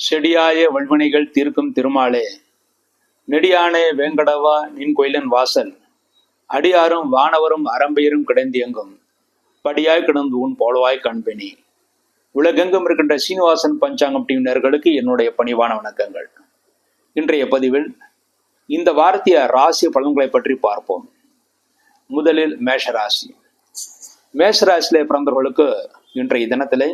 செடியாய வல்வினைகள் தீர்க்கும் திருமாலே, நெடியானே வேங்கடவா நின் கோயிலன் வாசல், அடியாரும் வானவரும் அறம்பெயரும் கிடந்தியங்கும், படியாய் கிடந்து உன் போலவாய் காண்பேனே. உலகெங்கும் இருக்கின்ற சீனிவாசன் பஞ்சாங்கம் டீவினர்களுக்கு என்னுடைய பணிவான வணக்கங்கள். இன்றைய பதிவில் இந்த வாரத்திய ராசி பலன்களை பற்றி பார்ப்போம். முதலில் மேஷராசி. மேஷராசியிலே பிறந்தவர்களுக்கு இன்றைய தினத்திலே,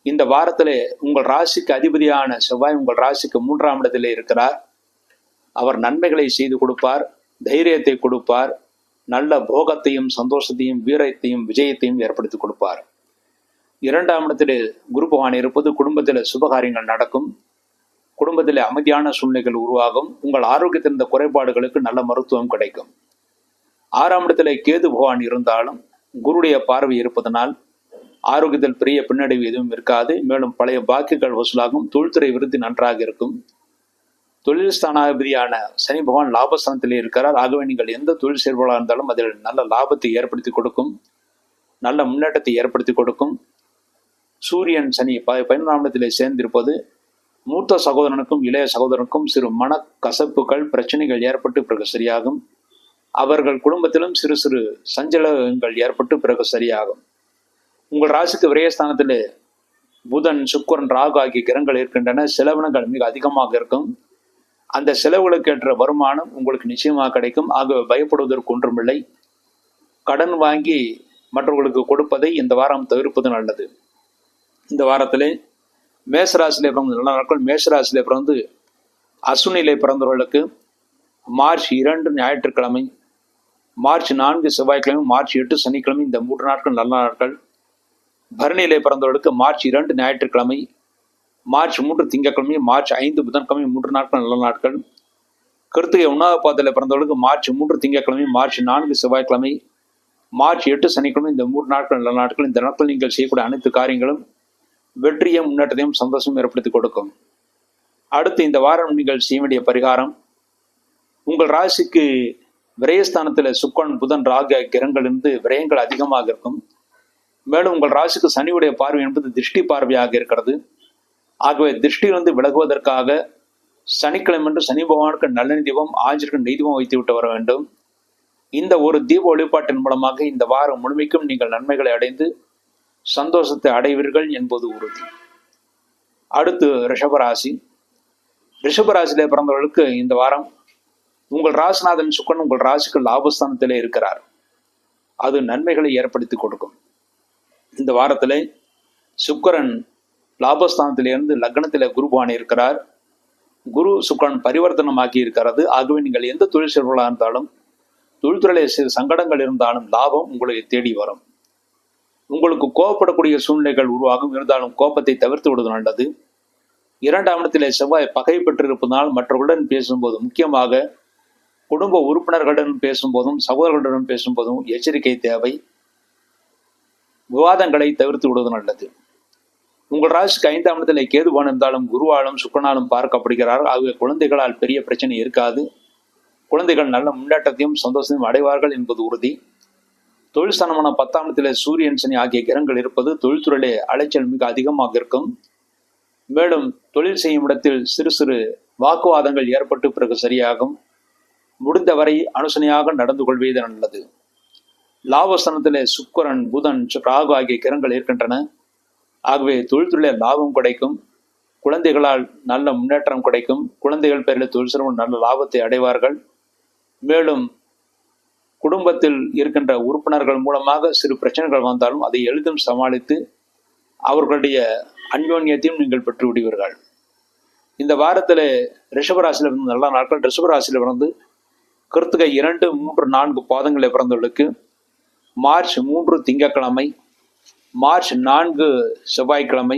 இந்த வாரத்திலே உங்கள் ராசிக்கு அதிபதியான செவ்வாய் உங்கள் ராசிக்கு 3ஆம் இடத்திலே இருக்கிறார். அவர் நன்மைகளை செய்து கொடுப்பார், தைரியத்தை கொடுப்பார், நல்ல போகத்தையும் சந்தோஷத்தையும் வீரத்தையும் விஜயத்தையும் ஏற்படுத்தி கொடுப்பார். 2ஆம் இடத்திலே குரு பகவான் இருப்பது குடும்பத்தில் சுபகாரியங்கள் நடக்கும், குடும்பத்தில் அமைதியான சூழ்நிலைகள் உருவாகும், உங்கள் ஆரோக்கியத்தின் இந்த குறைபாடுகளுக்கு நல்ல மருத்துவம் கிடைக்கும். 6ஆம் இடத்திலே கேது பகவான் இருந்தாலும் குருடைய பார்வை இருப்பதனால் ஆரோக்கியத்தில் பெரிய பின்னடைவு எதுவும் இருக்காது. மேலும் பழைய பாக்கிகள் வசூலாகும், தொழில்துறை விருத்தி நன்றாக இருக்கும். தொழில் ஸ்தானாதிபதியான சனி பகவான் லாபஸ்தானத்திலே இருக்கிறார். ஆகவே நீங்கள் எந்த தொழில் செயல்பாடாக இருந்தாலும் அதில் நல்ல லாபத்தை ஏற்படுத்தி கொடுக்கும், நல்ல முன்னேற்றத்தை ஏற்படுத்தி கொடுக்கும். சூரியன் சனி 11ஆம் இடத்திலே சேர்ந்திருப்பது மூத்த சகோதரனுக்கும் இளைய சகோதரனுக்கும் சிறு மன கசப்புகள் பிரச்சனைகள் ஏற்பட்டு பிறகு சரியாகும். அவர்கள் குடும்பத்திலும் சிறு சிறு சஞ்சலங்கள் ஏற்பட்டு பிறகு சரியாகும். உங்கள் ராசிக்கு விரயஸ்தானத்தில் புதன், சுக்கிரன், ராகு ஆகிய கிரகங்கள் இருக்கின்றன. செலவினங்கள் மிக அதிகமாக இருக்கும். அந்த செலவுகளுக்கு ஏற்ற வருமானம் உங்களுக்கு நிச்சயமாக கிடைக்கும். ஆகவே பயப்படுவதற்கு ஒன்றுமில்லை. கடன் வாங்கி மற்றவர்களுக்கு கொடுப்பதை இந்த வாரம் தவிர்ப்பது நல்லது. இந்த வாரத்திலே மேஷராசியிலே பிறந்த நல்ல நாட்கள். மேஷராசியிலே பிறந்து அசுனிலே பிறந்தவர்களுக்கு மார்ச் 2 ஞாயிற்றுக்கிழமை, மார்ச் 4 செவ்வாய்க்கிழமை, மார்ச் 8 சனிக்கிழமை, இந்த 3 நாட்கள் நல்ல நாட்கள். பரணியிலே பிறந்தவர்களுக்கு மார்ச் 2 ஞாயிற்றுக்கிழமை, மார்ச் 3 திங்கட்கிழமை, மார்ச் 5 புதன்கிழமை, 3 நாட்கள் நல்ல நாட்கள். கிருத்திகை 1ஆவது பாதத்தில் பிறந்தவர்களுக்கு மார்ச் 3 திங்கட்கிழமை, மார்ச் 4 செவ்வாய்க்கிழமை, மார்ச் 8 சனிக்கிழமை, இந்த 3 நாட்கள் நல்ல நாட்கள். இந்த நாட்கள் நீங்கள் செய்யக்கூடிய அனைத்து காரியங்களும் வெற்றியும் முன்னேற்றத்தையும் சந்தோஷம் ஏற்படுத்தி கொடுக்கும். அடுத்து இந்த வாரம் நீங்கள் செய்ய வேண்டிய பரிகாரம், உங்கள் ராசிக்கு விரயஸ்தானத்தில் சுக்கிரன், புதன், ராகு கிரகங்கள் இருந்து விரயங்கள் அதிகமாக இருக்கும். மேலும் உங்கள் ராசிக்கு சனியுடைய பார்வை என்பது திருஷ்டி பார்வையாக இருக்கிறது. ஆகவே திருஷ்டியிலிருந்து விலகுவதற்காக சனிக்கிழமை என்று சனி பகவானுக்கு நல்லெண்ணெய் தீபம், ஆஞ்சநேயருக்கு நெய் தீபம் வைத்து விட்டு வர வேண்டும். இந்த ஒரு தீப வழிபாட்டின் மூலமாக இந்த வாரம் முழுமைக்கும் நீங்கள் நன்மைகளை அடைந்து சந்தோஷத்தை அடைவீர்கள் என்பது உறுதி. அடுத்து ரிஷபராசி. ரிஷபராசியிலே பிறந்தவர்களுக்கு இந்த வாரம் உங்கள் ராசிநாதன் சுக்கிரன் உங்கள் ராசிக்கு லாபஸ்தானத்திலே இருக்கிறார். அது நன்மைகளை ஏற்படுத்தி கொடுக்கும். இந்த வாரத்திலே சுக்கிரன் லாபஸ்தானத்திலிருந்து லக்னத்திலே குரு பகவான் இருக்கிறார். குரு சுக்கிரன் பரிவர்த்தனமாக்கி இருக்கிறது. ஆகவே நீங்கள் எந்த தொழில் செய்வர்களாக இருந்தாலும், தொழில்துறையிலே சிறு சங்கடங்கள் இருந்தாலும் லாபம் உங்களை தேடி வரும். உங்களுக்கு கோபப்படக்கூடிய சூழ்நிலைகள் உருவாகும், இருந்தாலும் கோபத்தை தவிர்த்து விடுவது நல்லது. 2ஆம் இடத்திலே செவ்வாய் பகை பெற்றிருப்பதனால் மற்றவர்களுடன் பேசும்போது, முக்கியமாக குடும்ப உறுப்பினர்களுடன் பேசும்போதும் சகோதரர்களுடன் பேசும்போதும் எச்சரிக்கை தேவை. விவாதங்களை தவிர்த்து விடுவது நல்லது. உங்கள் ராசிக்கு 5ஆம் இடத்திலே கேதுவான் இருந்தாலும் குருவாலும் சுக்கிரனாலும் பார்க்கப்படுகிறார். ஆகவே குழந்தைகளால் பெரிய பிரச்சனை இருக்காது. குழந்தைகள் நல்ல முன்னேற்றத்தையும் சந்தோஷத்தையும் அடைவார்கள் என்பது உறுதி. தொழில் ஸ்தானமான 10ஆம் இடத்திலே சூரியன், சனி ஆகிய கிரகங்கள் இருப்பது தொழில்துறையிலே அலைச்சல் மிக அதிகமாக இருக்கும். மேலும் தொழில் செய்யும் இடத்தில் சிறு சிறு வாக்குவாதங்கள் ஏற்பட்டு பிறகு சரியாகும். முடிந்தவரை அனுசனையாக நடந்து கொள்வது நல்லது. லாபஸ்தானத்திலே சுக்கிரன், புதன், ராகு ஆகிய கிரகங்கள் இருக்கின்றன. ஆகவே தொழில்துறையிலே லாபம் கிடைக்கும், குழந்தைகளால் நல்ல முன்னேற்றம் கிடைக்கும். குழந்தைகள் பேரில் தொழில் செய்வர்கள் நல்ல லாபத்தை அடைவார்கள். மேலும் குடும்பத்தில் இருக்கின்ற உறுப்பினர்கள் மூலமாக சிறு பிரச்சனைகள் வந்தாலும் அதை எளிதும் சமாளித்து அவர்களுடைய அன்யோன்யத்தையும் நீங்கள் பெற்று விடுவீர்கள். இந்த வாரத்தில் ரிஷபராசியில் இருந்து நல்ல நாட்கள். ரிஷபராசியில் பிறந்து கிருத்திகை 2, 3, 4 பாதங்களில் பிறந்தவர்களுக்கு மார்ச் 3 திங்கட்கிழமை, மார்ச் 4 செவ்வாய்க்கிழமை,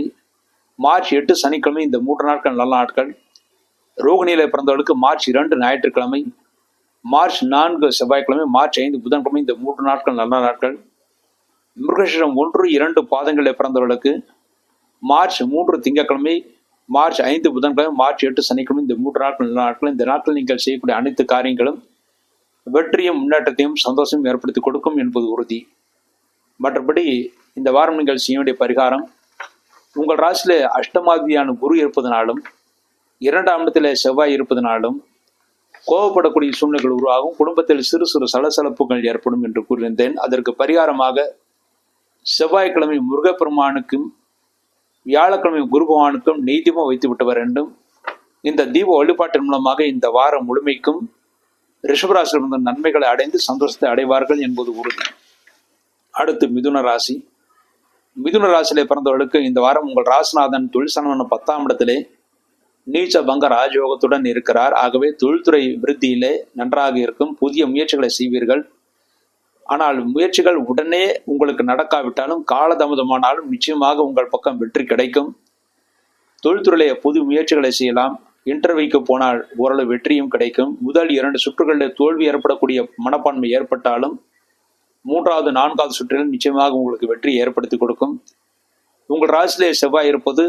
மார்ச் 8 சனிக்கிழமை, இந்த 3 நாட்கள் நல்ல நாட்கள். ரோகிணியில பிறந்தவர்களுக்கு மார்ச் 2 ஞாயிற்றுக்கிழமை, மார்ச் 4 செவ்வாய்க்கிழமை, மார்ச் 5 புதன்கிழமை, இந்த 3 நாட்கள் நல்ல நாட்கள். மிருகஷிரம் 1, 2 பாதங்களில் பிறந்தவர்களுக்கு மார்ச் 3 திங்கட்கிழமை, மார்ச் 5 புதன்கிழமை, மார்ச் 8 சனிக்கிழமை, இந்த 3 நாட்கள் நல்ல நாட்கள். இந்த நாட்கள் நீங்கள் செய்யக்கூடிய அனைத்து காரியங்களும் வெற்றியும் முன்னேற்றத்தையும் சந்தோஷமும் ஏற்படுத்தி கொடுக்கும் என்பது உறுதி. மற்றபடி இந்த வாரம் நீங்கள் செய்ய வேண்டிய பரிகாரம், உங்கள் ராசியிலே அஷ்டமாதியான குரு இருப்பதனாலும் 2ஆம் இடத்திலே செவ்வாய் இருப்பதனாலும் கோபப்படக்கூடிய சூழ்நிலைகள் உருவாகும். குடும்பத்தில் சிறு சிறு சலசலப்புகள் ஏற்படும் என்று கூறியிருந்தேன். அதற்கு பரிகாரமாக செவ்வாய்க்கிழமை முருகப்பெருமானுக்கும் வியாழக்கிழமை குரு பகவானுக்கும் நெய் தீபம் வைத்து விட்டு வர வேண்டும். இந்த தீப வழிபாட்டின் மூலமாக இந்த வாரம் முழுமைக்கும் ரிஷபராசியில் இருந்த நன்மைகளை அடைந்து சந்தோஷத்தை அடைவார்கள் என்பது உறுதி. அடுத்து மிதுன ராசி. மிதுன ராசியிலே பிறந்தவர்களுக்கு இந்த வாரம் உங்கள் ராசிநாதன் தொழில்சானமான 10ஆம் இடத்திலே நீச்ச பங்க ராஜயோகத்துடன் இருக்கிறார். ஆகவே தொழில்துறை விருத்தியிலே நன்றாக இருக்கும். புதிய முயற்சிகளை செய்வீர்கள். ஆனால் முயற்சிகள் உடனே உங்களுக்கு நடக்காவிட்டாலும் காலதாமதமானாலும் நிச்சயமாக உங்கள் பக்கம் வெற்றி கிடைக்கும். தொழில்துறையிலே புது முயற்சிகளை செய்யலாம். இன்டர்வியூக்கு போனால் ஓரளவு வெற்றியும் கிடைக்கும். முதல் 2 சுற்றுகளில் தோல்வி ஏற்படக்கூடிய மனப்பான்மை ஏற்பட்டாலும் 3வது 4வது சுற்றில் நிச்சயமாக உங்களுக்கு வெற்றி ஏற்படுத்தி கொடுக்கும். உங்கள் ராசியிலே செவ்வாய் இருப்பது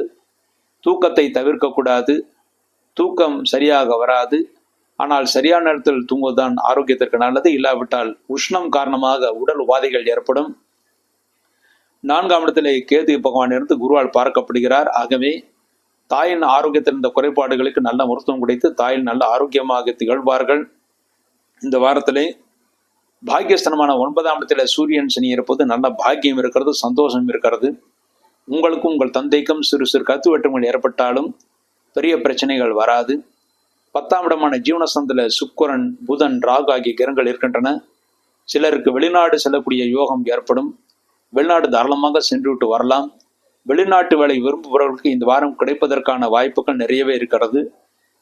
தூக்கத்தை தவிர்க்கக்கூடாது. தூக்கம் சரியாக வராது. ஆனால் சரியான நேரத்தில் தூங்குவதுதான் ஆரோக்கியத்திற்கு நல்லது. இல்லாவிட்டால் உஷ்ணம் காரணமாக உடல் உபாதைகள் ஏற்படும். 4ஆம் இடத்திலே கேது பகவான் இருந்து குருவால் பார்க்கப்படுகிறார். ஆகவே தாயின் ஆரோக்கியத்தில் இருந்த குறைபாடுகளுக்கு நல்ல மருத்துவம் கிடைத்து தாயில் நல்ல ஆரோக்கியமாக திகழ்வார்கள். இந்த வாரத்திலே பாக்கியஸ்தனமான 9ஆம் இடத்திலே சூரியன் சனி இருப்பது நல்ல பாக்கியம் இருக்கிறது, சந்தோஷம் இருக்கிறது. உங்களுக்கும் உங்கள் தந்தைக்கும் சிறு சிறு கருத்து வேற்றுமைகள் ஏற்பட்டாலும் பெரிய பிரச்சனைகள் வராது. 10ஆம் இடமான ஜீவனஸ்தானத்தில் சுக்கிரன், புதன், ராகு ஆகிய கிரகங்கள் இருக்கின்றன. சிலருக்கு வெளிநாடு செல்லக்கூடிய யோகம் ஏற்படும். வெளிநாடு தாராளமாக சென்று விட்டு வரலாம். வெளிநாட்டு வேலை விரும்புபவர்களுக்கு இந்த வாரம் கிடைப்பதற்கான வாய்ப்புகள் நிறையவே இருக்கிறது.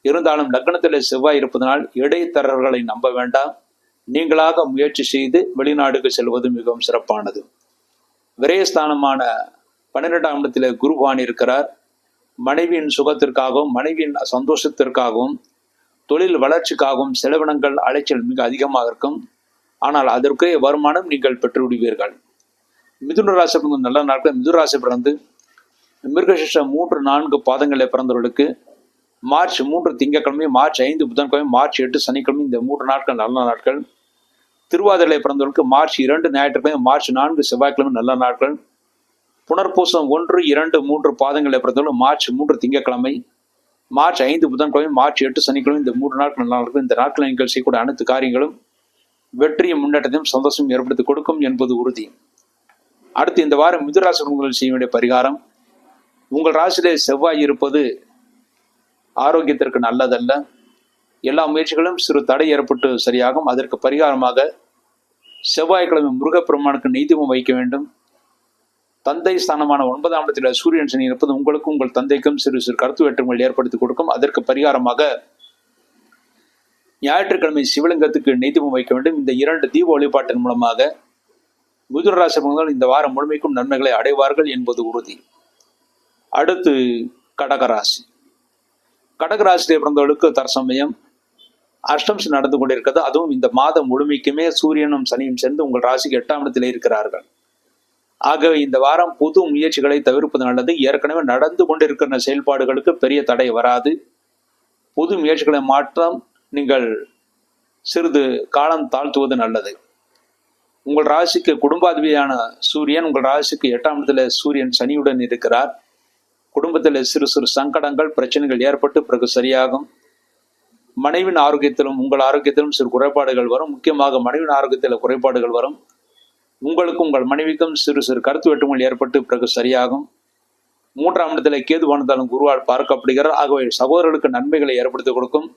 இருந்தாலும் லக்னத்தில் செவ்வாய் இருப்பதனால் இடைத்தரகர்களை நம்ப வேண்டாம். நீங்களாக முயற்சி செய்து வெளிநாடுக்கு செல்வது மிகவும் சிறப்பானது. விரயஸ்தானமான 12ஆம் இடத்திலே குரு பகவான் இருக்கிறார். மனைவியின் சுகத்திற்காகவும் மனைவியின் சந்தோஷத்திற்காகவும் தொழில் வளர்ச்சிக்காகவும் செலவினங்கள் அலைச்சல் மிக அதிகமாக இருக்கும். ஆனால் அதற்குரிய வருமானம் நீங்கள் பெற்றுவிடுவீர்கள். மிதுன ராசி நல்ல நாட்கள். மிதுன ராசி பிறந்து மிருகசிஷ 3-4 பாதங்களில் பிறந்தவர்களுக்கு மார்ச் 3 திங்கட்கிழமை, மார்ச் 5 புதன்கிழமை, மார்ச் 8 சனிக்கிழமை இந்த 3 நாட்கள் நல்ல நாட்கள். திருவாதிரை பிறந்தவர்களுக்கு மார்ச் 2 ஞாயிற்றுக்கிழமை, மார்ச் 4 செவ்வாய்க்கிழமை நல்ல நாட்கள். புனர்பூசம் 1, 2, 3 பாதங்களில் பிறந்தவர்கள் மார்ச் 3 திங்கட்கிழமை, மார்ச் 5 புதன்கிழமை, மார்ச் 8 சனிக்கிழமை இந்த 3 நாட்கள் நல்ல நாட்கள். இந்த நாட்களில் நீங்கள் செய்யக்கூடிய அனைத்து காரியங்களும் வெற்றியும் முன்னேற்றத்தையும் சந்தோஷம் ஏற்படுத்தி கொடுக்கும் என்பது உறுதி. அடுத்து இந்த வாரம் மிதுன ராசி செய்ய வேண்டிய பரிகாரம். உங்கள் ராசியிலே செவ்வாய் இருப்பது ஆரோக்கியத்திற்கு நல்லதல்ல. எல்லா முயற்சிகளும் சிறு தடை ஏற்பட்டு சரியாகும். அதற்கு பரிகாரமாக செவ்வாய்க்கிழமை முருகப்பெருமானுக்கு நெய் தீபம் வைக்க வேண்டும். தந்தை ஸ்தானமான 9ஆம் இடத்தில் சூரியன் சனி இருப்பது உங்களுக்கும் உங்கள் தந்தைக்கும் சிறு சிறு கருத்து வேற்றுமைகள் ஏற்படுத்தி கொடுக்கும். அதற்கு பரிகாரமாக ஞாயிற்றுக்கிழமை சிவலிங்கத்துக்கு நெய் தீபம் வைக்க வேண்டும். இந்த 2 தீப வழிபாட்டின் மூலமாக மிதுன ராசி இந்த வாரம் முழுமைக்கும் நன்மைகளை அடைவார்கள் என்பது உறுதி. அடுத்து கடகராசி. கடகராசியை பிறந்தவர்களுக்கு தற்சமயம் அஷ்டம்சி நடந்து கொண்டிருக்கிறது. அதுவும் இந்த மாதம் முழுமைக்குமே சூரியனும் சனியும் சேர்ந்து உங்கள் ராசிக்கு 8ஆம் இடத்திலே இருக்கிறார்கள். ஆகவே இந்த வாரம் புது முயற்சிகளை தவிர்ப்பது நல்லது. ஏற்கனவே நடந்து கொண்டிருக்கிற செயல்பாடுகளுக்கு பெரிய தடை வராது. புது முயற்சிகளை மாற்றம் நீங்கள் சிறிது காலம் தாழ்த்துவது நல்லது. உங்கள் ராசிக்கு குடும்பாதிபதியான சூரியன் உங்கள் ராசிக்கு 8ஆம் இடத்துல சூரியன் சனியுடன் இருக்கிறார். குடும்பத்தில் சிறு சிறு சங்கடங்கள் பிரச்சனைகள் ஏற்பட்டு பிறகு சரியாகும். மனைவின் ஆரோக்கியத்திலும் உங்கள் ஆரோக்கியத்திலும் சிறு குறைபாடுகள் வரும். முக்கியமாக மனைவின் ஆரோக்கியத்தில் குறைபாடுகள் வரும். உங்களுக்கும் உங்கள் மனைவிக்கும் சிறு சிறு கருத்து வேற்றுமைகள் ஏற்பட்டு பிறகு சரியாகும். 3ஆம் இடத்துல கேது வாழ்ந்தாலும் குருவால் பார்க்கப்படுகிறார். ஆகவே சகோதரர்களுக்கு நன்மைகளை ஏற்படுத்தி கொடுக்கும்.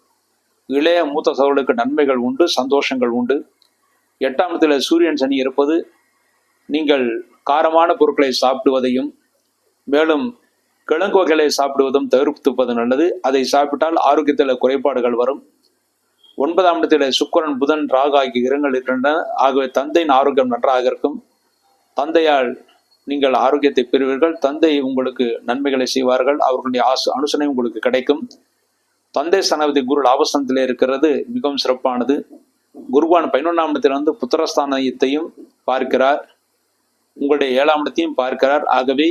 இளைய மூத்த சகோதரர்களுக்கு நன்மைகள் உண்டு, சந்தோஷங்கள் உண்டு. 8ஆம் இடத்துல சூரியன் சனி இருப்பது நீங்கள் காரமான பொருட்களை சாப்பிடுவதையும் மேலும் கிழங்கு வகைகளை சாப்பிடுவதும் தவிர்த்துப்பது நல்லது. அதை சாப்பிட்டால் ஆரோக்கியத்தில் குறைபாடுகள் வரும். 9ஆம் இடத்தில் சுக்கிரன், புதன், ராகு ஆகிய கிரகங்கள் இருக்கின்றன. ஆகவே தந்தையின் ஆரோக்கியம் நன்றாக இருக்கும். தந்தையால் நீங்கள் ஆரோக்கியத்தை பெறுவீர்கள். தந்தை உங்களுக்கு நன்மைகளை செய்வார்கள். அவர்களுடைய அனுசரணை உங்களுக்கு கிடைக்கும். தந்தை ஸ்தானாதிபதி குரு லாபஸ்தானத்திலே இருக்கிறது மிகவும் சிறப்பானது. குருவான் 11ஆம் இடத்திலிருந்து புத்திரஸ்தானத்தையும் பார்க்கிறார். உங்களுடைய 7ஆம் இடத்தையும் பார்க்கிறார். ஆகவே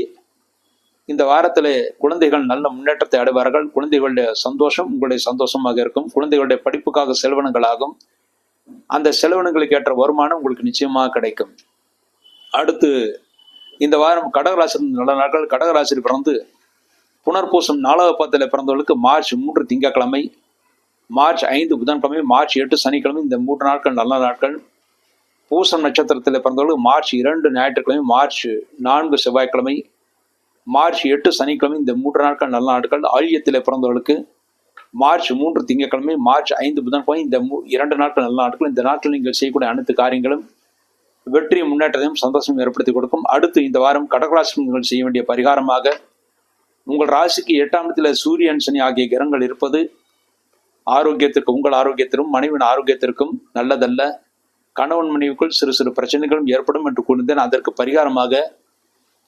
இந்த வாரத்திலே குழந்தைகள் நல்ல முன்னேற்றத்தை அடைவார்கள். குழந்தைகளுடைய சந்தோஷம் உங்களுடைய சந்தோஷமாக இருக்கும். குழந்தைகளுடைய படிப்புக்காக செலவினங்களாகும். அந்த செலவினங்களுக்கு ஏற்ற வருமானம் உங்களுக்கு நிச்சயமாக கிடைக்கும். அடுத்து இந்த வாரம் கடகராசி நல்ல நாட்கள். கடகராசியில் பிறந்து புனர்பூசம் 4வது பாதத்தில் பிறந்தவர்களுக்கு மார்ச் 3 திங்கட்கிழமை, மார்ச் 5 புதன்கிழமை, மார்ச் 8 சனிக்கிழமை, இந்த 3 நாட்கள் நல்ல நாட்கள். பூசம் நட்சத்திரத்தில் பிறந்தவர்களுக்கு மார்ச் 2 ஞாயிற்றுக்கிழமை, மார்ச் 4 செவ்வாய்க்கிழமை, மார்ச் 8 சனிக்கிழமை, இந்த 3 நாட்கள் நல்ல நாட்கள். ஆயில்யத்தில் பிறந்தவர்களுக்கு மார்ச் 3 திங்கட்கிழமை, மார்ச் 5 புதன்கிழமை, இந்த 2 நாட்கள் நல்ல நாட்கள். இந்த நாட்கள் நீங்கள் செய்யக்கூடிய அனைத்து காரியங்களும் வெற்றி முன்னேற்றத்தையும் சந்தோஷம் ஏற்படுத்தி கொடுக்கும். அடுத்து இந்த வாரம் கடகராசி நீங்கள் செய்ய வேண்டிய பரிகாரமாக, உங்கள் ராசிக்கு 8ஆம் இடத்தில் சூரியன் சனி ஆகிய கிரகங்கள் இருப்பது ஆரோக்கியத்திற்கு, உங்கள் ஆரோக்கியத்திற்கும் மனைவியின் ஆரோக்கியத்திற்கும் நல்லதல்ல. கணவன் மனைவிக்குள் சிறு சிறு பிரச்சனைகளும் ஏற்படும் என்று கூறினேன். அதற்கு பரிகாரமாக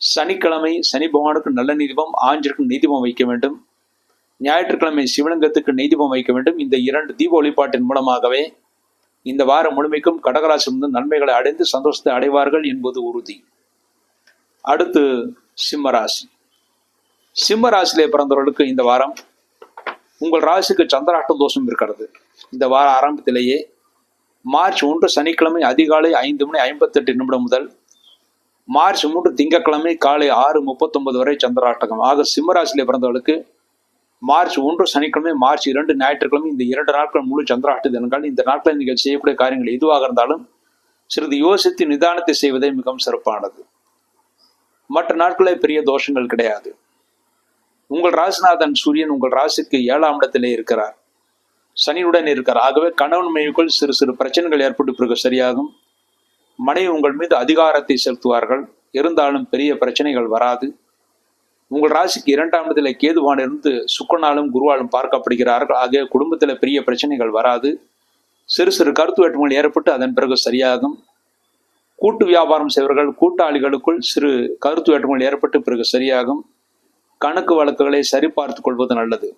சனிக்கிழமை சனி பகவானுக்கு நல்ல நீதிபம், ஆஞ்சருக்கு நீதிபம் வைக்க வேண்டும். ஞாயிற்றுக்கிழமை சிவலிங்கத்துக்கு நீதிபம் வைக்க வேண்டும். இந்த 2 தீப வழிபாட்டின் மூலமாகவே இந்த வாரம் முழுமைக்கும் கடகராசி நன்மைகளை அடைந்து சந்தோஷத்தை அடைவார்கள் என்பது உறுதி. அடுத்து சிம்மராசி. சிம்மராசியிலே பிறந்தவர்களுக்கு இந்த வாரம் உங்கள் ராசிக்கு சந்திராஷ்ட தோஷம் இருக்கிறது. இந்த வார ஆரம்பத்திலேயே மார்ச் 1 சனிக்கிழமை அதிகாலை 5:58 முதல் மார்ச் 3 திங்கட்கிழமை காலை 6:39 வரை சந்திராஷ்டகம். ஆக சிம்மராசியிலே பிறந்தவர்களுக்கு மார்ச் 1 சனிக்கிழமை, மார்ச் 2 ஞாயிற்றுக்கிழமை, இந்த 2 நாட்கள் முழு சந்திராஷ்ட தினங்கள். இந்த நாட்களில் நீங்கள் செய்யக்கூடிய காரியங்கள் எதுவாக இருந்தாலும் சிறிது யோசித்து நிதானத்தை செய்வதே மிகவும் சிறப்பானது. மற்ற நாட்களில் பெரிய தோஷங்கள் கிடையாது. உங்கள் ராசிநாதன் சூரியன் உங்கள் ராசிக்கு 7ஆம் இடத்திலே இருக்கிறார், சனியுடன் இருக்கிறார். ஆகவே கணவன் மனைவிக்குள் சிறு சிறு பிரச்சனைகள் ஏற்பட்டு பிறகு சரியாகும். மனைவி உங்கள் மீது அதிகாரத்தை செலுத்துவார்கள், இருந்தாலும் பெரிய பிரச்சனைகள் வராது. உங்கள் ராசிக்கு 2ஆம் இடத்துல கேதுவான் இருந்து சுக்கரனாலும் குருவாலும் பார்க்கப்படுகிறார்கள். ஆகிய குடும்பத்தில் பெரிய பிரச்சனைகள் வராது. சிறு சிறு கருத்து வேற்றுமைகள் ஏற்பட்டு அதன் பிறகு சரியாகும். கூட்டு வியாபாரம் செய்வர்கள் கூட்டாளிகளுக்குள் சிறு கருத்து வேற்றுமைகள் ஏற்பட்டு பிறகு சரியாகும். கணக்கு வழக்குகளை சரிபார்த்து கொள்வது நல்லது.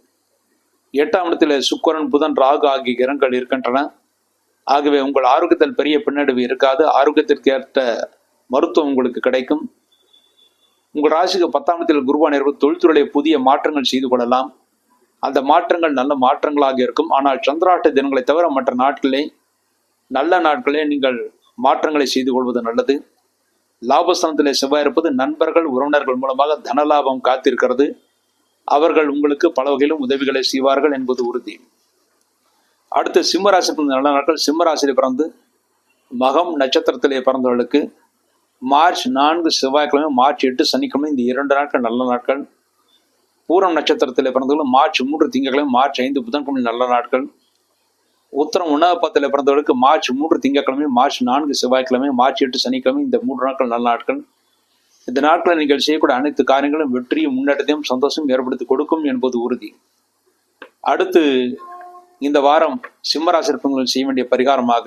8ஆம் இடத்துல சுக்கிரன், புதன், ராகு ஆகிய கிரகங்கள் இருக்கின்றன. ஆகவே உங்கள் ஆரோக்கியத்தில் பெரிய பின்னடைவு இருக்காது. ஆரோக்கியத்திற்கு ஏற்ற மருத்துவம் உங்களுக்கு கிடைக்கும். உங்கள் ராசிக்கு 10ஆம் இடத்தில் குருவான் இருப்பது தொழில்துறையை புதிய மாற்றங்கள் செய்து கொள்ளலாம். அந்த மாற்றங்கள் நல்ல மாற்றங்களாக இருக்கும். ஆனால் சந்திராஷ்ட தினங்களை தவிர மற்ற நாட்களே நல்ல நாட்களே நீங்கள் மாற்றங்களை செய்து கொள்வது நல்லது. லாபஸ்தானத்திலே செவ்வாய் இருப்பது நண்பர்கள் உறவினர்கள் மூலமாக தனலாபம் காத்திருக்கிறது. அவர்கள் உங்களுக்கு பல வகையிலும் உதவிகளை செய்வார்கள் என்பது உறுதி. அடுத்து சிம்மராசி நல்ல நாட்கள். சிம்மராசியில் பிறந்து மகம் நட்சத்திரத்திலே பிறந்தவர்களுக்கு மார்ச் 4 செவ்வாய்க்கிழமை, மார்ச் 8 சனிக்கிழமை, இந்த 2 நாட்கள் நல்ல நாட்கள். பூரம் நட்சத்திரத்தில் பிறந்தவர்கள் மார்ச் 3 திங்கட்கிழமை, மார்ச் 5 புதன்கிழமை நல்ல நாட்கள். உத்தரம் 1ஆம் பாதத்தில் பிறந்தவர்களுக்கு மார்ச் 3 திங்கட்கிழமை, மார்ச் 4 செவ்வாய்க்கிழமை, மார்ச் 8 சனிக்கிழமை, இந்த 3 நாட்கள் நல்ல நாட்கள். இந்த நாட்களில் நீங்கள் செய்யக்கூடிய அனைத்து காரியங்களும் வெற்றியும் முன்னேற்றத்தையும் சந்தோஷம் ஏற்படுத்தி கொடுக்கும் என்பது உறுதி. அடுத்து இந்த வாரம் சிம்மராசி இருப்பவர்கள் செய்ய வேண்டிய பரிகாரமாக,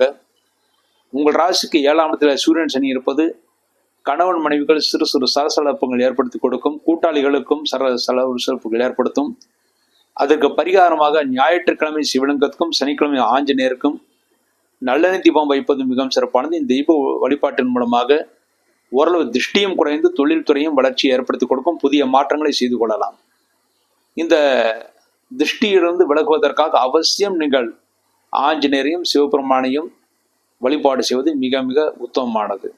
உங்கள் ராசிக்கு 7ஆம் இடத்துல சூரியன் சனி இருப்பது கணவன் மனைவிகள் சிறு சிறு சலசலப்புகள் ஏற்படுத்தி கொடுக்கும். கூட்டாளிகளுக்கும் சலசலப்புகள் ஏற்படுத்தும். அதற்கு பரிகாரமாக ஞாயிற்றுக்கிழமை சிவலிங்கத்துக்கும் சனிக்கிழமை ஆஞ்சநேயருக்கும் நல்லெண்ணெய் தீபம் வைப்பது மிகவும் சிறப்பானது. இந்த தீப வழிபாட்டின் மூலமாக ஓரளவு திருஷ்டியும் குறைந்து தொழில்துறையும் வளர்ச்சியை ஏற்படுத்தி கொடுக்கும். புதிய மாற்றங்களை செய்து கொள்ளலாம். இந்த திருஷ்டியிலிருந்து விலகுவதற்காக அவசியம் நீங்கள் ஆஞ்சநேயரையும் சிவபெருமானையும் வழிபாடு செய்வது மிக மிக உத்தமமானது.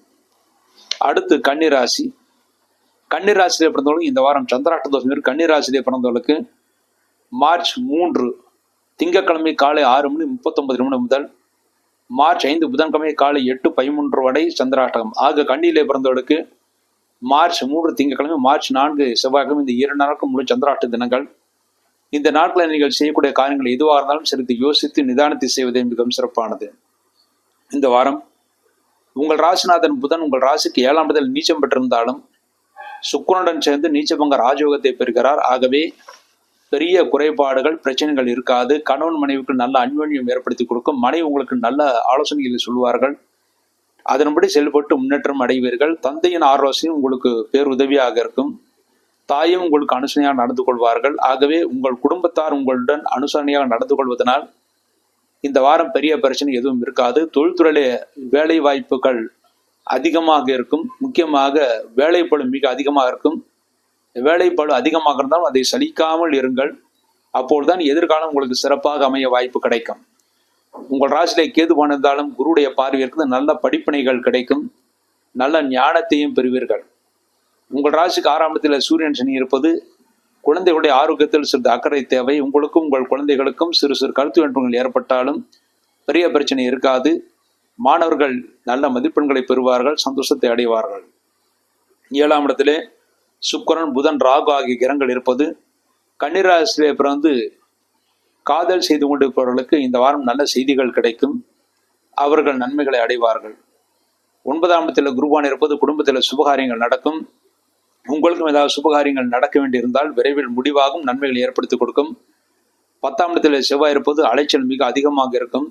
அடுத்து கன்னிராசி. கன்னிராசியிலே பிறந்தவர்களுக்கு இந்த வாரம் சந்திராஷ்ட தோஷம். கன்னிராசியிலே பிறந்தவர்களுக்கு மார்ச் 3 திங்கட்கிழமை காலை 6:39 முதல் மார்ச் 5 புதன்கிழமை காலை 8:13 வரை சந்திராஷ்டகம். ஆக கன்னியிலே பிறந்தவர்களுக்கு மார்ச் 3 திங்கட்கிழமை, மார்ச் 4 செவ்வாய்க்கிழமை, இந்த 2 நாட்கள் முழு சந்திராஷ்ட தினங்கள். இந்த நாட்களில் நீங்கள் செய்யக்கூடிய காரியங்கள் எதுவாக இருந்தாலும் சிறிது யோசித்து நிதானத்தை செய்வதே மிகவும் சிறப்பானது. இந்த வாரம் உங்கள் ராசிநாதன் புதன் உங்கள் ராசிக்கு 7ஆம் இடத்தில் நீச்சம் பெற்றிருந்தாலும் சுக்கிரனுடன் சேர்ந்து நீச்சபங்க ராஜயோகத்தை பெறுகிறார். ஆகவே பெரிய குறைபாடுகள் பிரச்சனைகள் இருக்காது. கணவன் மனைவிக்கு நல்ல அன்யோன்யம் ஏற்படுத்தி கொடுக்கும். மனைவி உங்களுக்கு நல்ல ஆலோசனைகளை சொல்வார்கள். அதன்படி செயல்பட்டு முன்னேற்றம் அடைவீர்கள். தந்தையின் ஆலோசனையும் உங்களுக்கு பேருதவியாக இருக்கும். தாயும் உங்களுக்கு அனுசரணையாக நடந்து கொள்வார்கள். ஆகவே உங்கள் குடும்பத்தார் உங்களுடன் அனுசரணையாக நடந்து கொள்வதனால் இந்த வாரம் பெரிய பிரச்சனை எதுவும் இருக்காது. தொழில்துறையிலே வேலை வாய்ப்புகள் அதிகமாக இருக்கும். முக்கியமாக வேலைப்பளு மிக அதிகமாக இருக்கும். வேலைப்பளு அதிகமாக இருந்தாலும் அதை சலிக்காமல் இருங்கள். அப்பொழுதுதான் எதிர்காலம் உங்களுக்கு சிறப்பாக அமைய வாய்ப்பு கிடைக்கும். உங்கள் ராசியிலே கேது இருந்தாலும் குருடைய பார்வை இருக்கிறது. நல்ல படிப்பினைகள் கிடைக்கும். நல்ல ஞானத்தையும் பெறுவீர்கள். உங்கள் ராசிக்கு 6ஆம் இடத்தில் சூரியன் சனி இருப்பது குழந்தைகளுடைய ஆரோக்கியத்தில் சிறிது அக்கறை தேவை. உங்களுக்கும் உங்கள் குழந்தைகளுக்கும் சிறு சிறு கருத்து வேற்றுமைகள் ஏற்பட்டாலும் பெரிய பிரச்சனை இருக்காது. மாணவர்கள் நல்ல மதிப்பெண்களை பெறுவார்கள், சந்தோஷத்தை அடைவார்கள். 7ஆம் இடத்திலே சுக்கிரன், புதன், ராகு ஆகிய கிரகங்கள் இருப்பது கன்னிராசியிலே பிறந்து காதல் செய்து கொண்டிருப்பவர்களுக்கு இந்த வாரம் நல்ல செய்திகள் கிடைக்கும். அவர்கள் நன்மைகளை அடைவார்கள். 9ஆம் இடத்தில் குருவான் இருப்பது குடும்பத்தில் சுபகாரியங்கள் நடக்கும். உங்களுக்கும் ஏதாவது சுபகாரியங்கள் நடக்க வேண்டியிருந்தால் விரைவில் முடிவாகும், நன்மைகளை ஏற்படுத்தி கொடுக்கும். 10ஆம் இடத்தில் செவ்வாய் இருப்பது அலைச்சல் மிக அதிகமாக இருக்கும்.